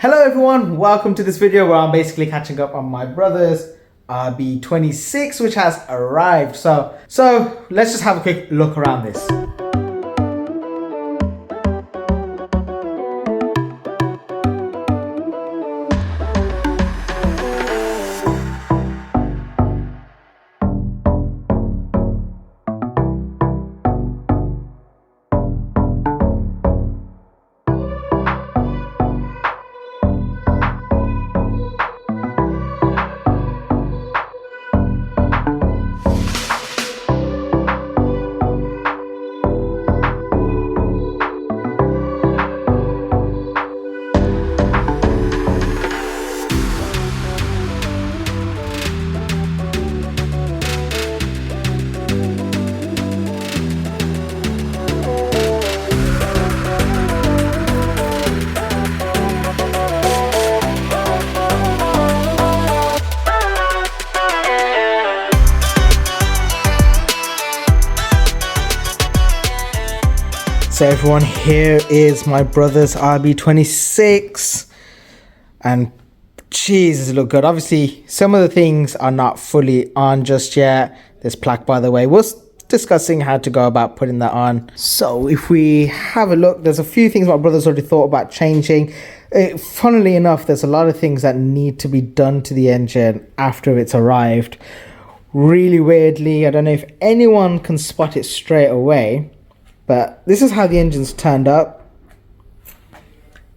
Hello everyone, welcome to this video where I'm basically catching up on my brother's RB26 which has arrived. So let's just have a quick look around this. So everyone, here is my brother's RB26 and Jesus, it look good. Obviously some of the things are not fully on just yet. This plaque, by the way, was discussing how to go about putting that on. So if we have a look, there's a few things my brother's already thought about changing. Funnily enough, there's a lot of things that need to be done to the engine after it's arrived. Really weirdly, I don't know if anyone can spot it straight away, but this is how the engine's turned up.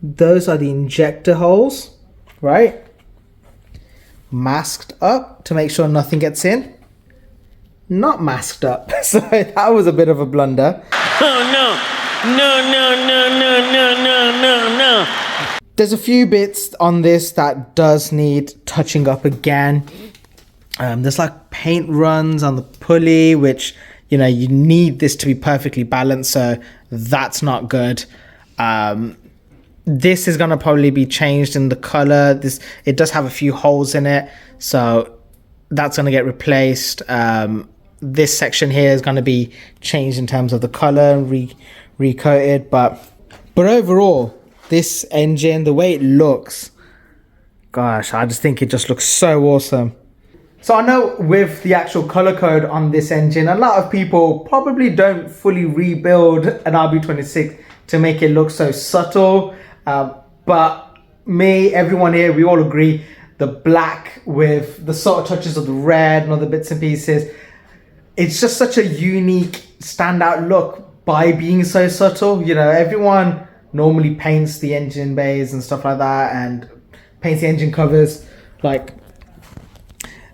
Those are the injector holes, right? Masked up to make sure nothing gets in. Not masked up. So that was a bit of a blunder. Oh no. No. There's a few bits on this that does need touching up again. There's like paint runs on the pulley, which, you know, you need this to be perfectly balanced, so that's not good. This is going to probably be changed in the color. It does have a few holes in it, so that's going to get replaced. This section here is going to be changed in terms of the color and recoated, but overall, this engine, the way it looks, gosh, I just think it just looks so awesome. So I know with the actual color code on this engine, a lot of people probably don't fully rebuild an RB26 to make it look so subtle. But me, everyone here, we all agree, the black with the sort of touches of the red and other bits and pieces, it's just such a unique standout look by being so subtle. You know, everyone normally paints the engine bays and stuff like that and paints the engine covers. Like,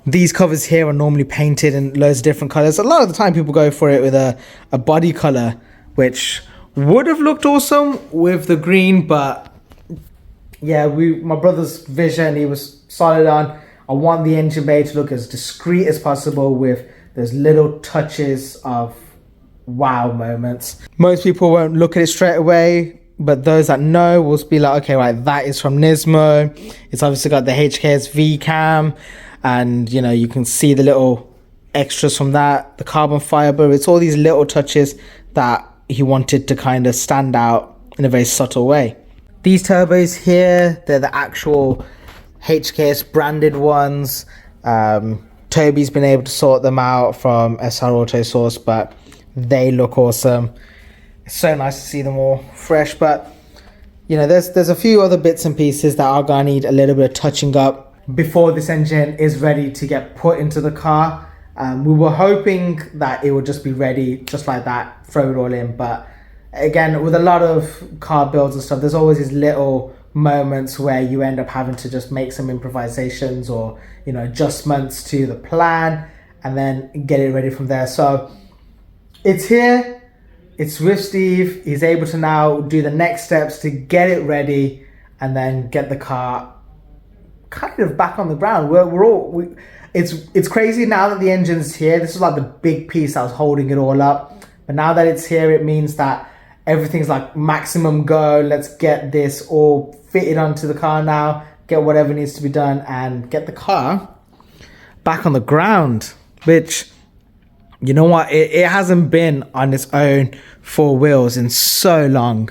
these covers here are normally painted in loads of different colors. A lot of the time people go for it with a body color, which would have looked awesome with the green, but yeah, my brother's vision, he was solid on, I want the engine bay to look as discreet as possible with those little touches of wow moments. Most people won't look at it straight away, but those that know will be like, okay, right, that is from Nismo. It's obviously got the HKS V Cam. And, you know, you can see the little extras from that, the carbon fiber. It's all these little touches that he wanted to kind of stand out in a very subtle way. These turbos here, they're the actual HKS branded ones. Toby's been able to sort them out from SR Autobodies, but they look awesome. It's so nice to see them all fresh. But, you know, there's a few other bits and pieces that are going to need a little bit of touching up before this engine is ready to get put into the car. We were hoping that it would just be ready just like that, throw it all in, but again, with a lot of car builds and stuff, there's always these little moments where you end up having to just make some improvisations or, you know, adjustments to the plan and then get it ready from there. So it's here, it's with Steve. He's able to now do the next steps to get it ready and then get the car kind of back on the ground. It's crazy now that the engine's here. This is like the big piece that was holding it all up, but now that it's here, it means that everything's like maximum go. Let's get this all fitted onto the car now, get whatever needs to be done and get the car back on the ground, which, you know what, it hasn't been on its own four wheels in so long,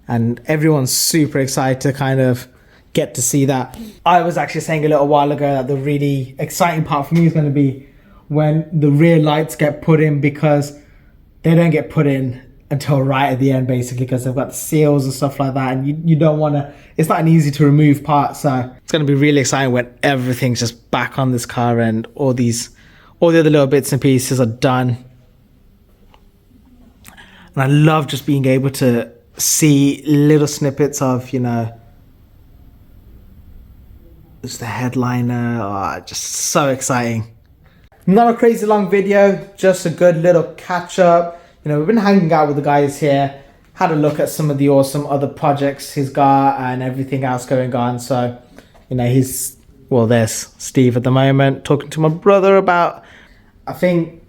and everyone's super excited to kind of get to see that. I was actually saying a little while ago that the really exciting part for me is going to be when the rear lights get put in, because they don't get put in until right at the end, basically, because they've got the seals and stuff like that, and you don't want to, it's not an easy to remove part. So it's going to be really exciting when everything's just back on this car and all the other little bits and pieces are done. And I love just being able to see little snippets of, you know, just the headliner. Oh, just so exciting. Not a crazy long video, just a good little catch up. You know, we've been hanging out with the guys here, had a look at some of the awesome other projects he's got and everything else going on. So, you know, there's Steve at the moment talking to my brother about, I think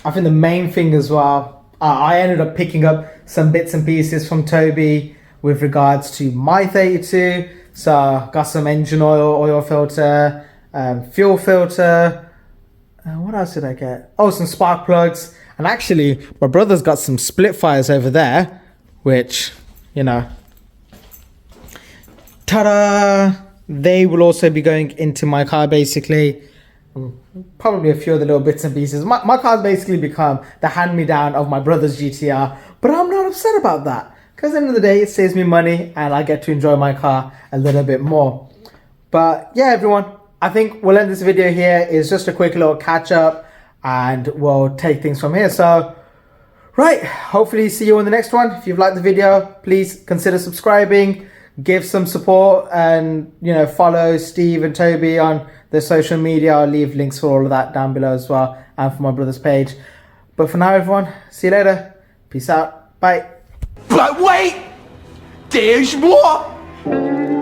the main thing as well, I ended up picking up some bits and pieces from Toby with regards to my 32. So got some engine oil filter, fuel filter. What else did I get? Oh, some spark plugs. And actually, my brother's got some split fires over there, which, you know, ta-da! They will also be going into my car, basically. Probably a few of the little bits and pieces. My car's basically become the hand-me-down of my brother's GTR, but I'm not upset about that, because at the end of the day, it saves me money and I get to enjoy my car a little bit more. But yeah, everyone, I think we'll end this video here. It's just a quick little catch-up, and we'll take things from here. So, right, hopefully see you in the next one. If you've liked the video, please consider subscribing, give some support, and, you know, follow Steve and Toby on their social media. I'll leave links for all of that down below as well, and for my brother's page. But for now, everyone, see you later. Peace out. Bye. But wait, there's more.